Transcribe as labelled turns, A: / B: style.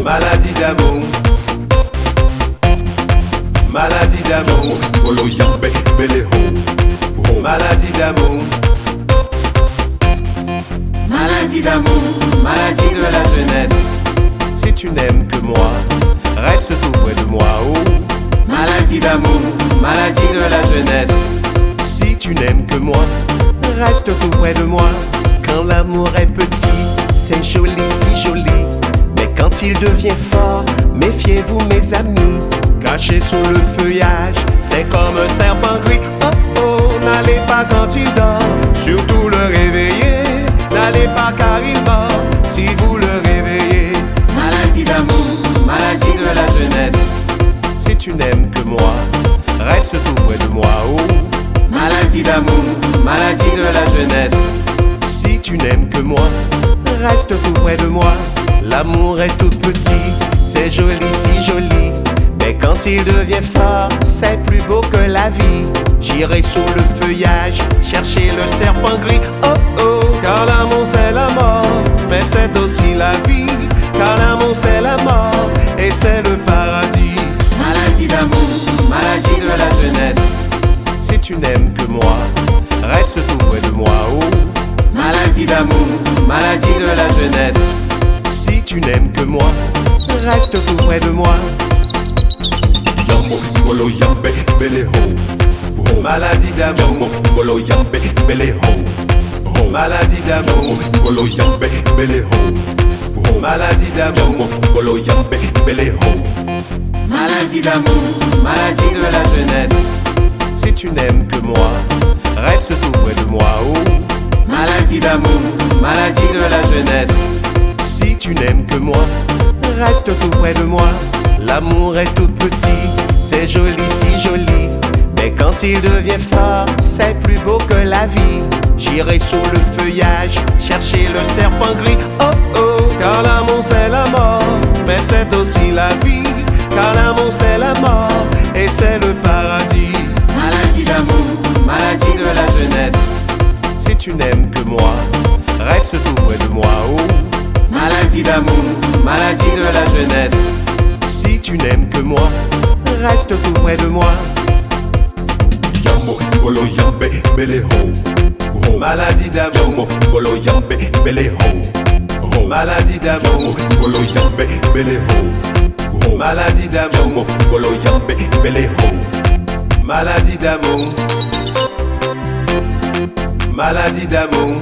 A: Maladie d'amour. Maladie d'amour. Maladie d'amour. Maladie d'amour. Maladie de la jeunesse.
B: Si tu n'aimes que moi, reste tout près de moi, oh.
A: Maladie d'amour. Maladie de la jeunesse.
B: Si tu n'aimes que moi, reste tout près de moi. Quand l'amour est petit, c'est joli, si joli. Mais quand il devient fort, méfiez-vous mes amis. Caché sous le feuillage, c'est comme un serpent gris. Oh oh, n'allez pas quand il dort, surtout le réveiller. N'allez pas car il mord, si vous le réveillez.
A: Maladie d'amour, maladie de la jeunesse.
B: Si tu n'aimes que moi, reste tout près de moi, oh.
A: Maladie d'amour, maladie de la jeunesse.
B: Si tu n'aimes que moi, reste tout près de moi. L'amour est tout petit, c'est joli, si joli. Mais quand il devient fort, c'est plus beau que la vie. J'irai sous le feuillage, chercher le serpent gris. Oh oh, car l'amour c'est la mort, mais c'est aussi la vie. Car l'amour c'est la mort, et c'est le paradis.
A: Maladie d'amour, maladie de la jeunesse.
B: Si tu n'aimes que moi, reste tout près de moi, oh.
A: Maladie d'amour, maladie de la jeunesse.
B: Si tu n'aimes que moi, reste tout près de moi.
A: Maladie d'amour, maladie d'amour, maladie d'amour, maladie d'amour, maladie de la jeunesse.
B: Si tu n'aimes que moi, reste tout près de moi, oh.
A: Maladie d'amour, maladie de la jeunesse.
B: Si tu n'aimes que moi, reste tout près de moi. L'amour est tout petit, c'est joli, si joli. Mais quand il devient fort, c'est plus beau que la vie. J'irai sous le feuillage, chercher le serpent gris. Oh oh, car l'amour c'est la mort, mais c'est aussi la vie. Car l'amour c'est la mort, et c'est le paradis.
A: Maladie d'amour, maladie de la jeunesse.
B: Si tu n'aimes que moi, reste tout près de moi, oh.
A: Maladie d'amour, maladie de la jeunesse.
B: Si tu n'aimes que moi, reste tout près de moi.
A: Maladie d'amour, maladie d'amour, maladie d'amour, maladie d'amour, maladie d'amour.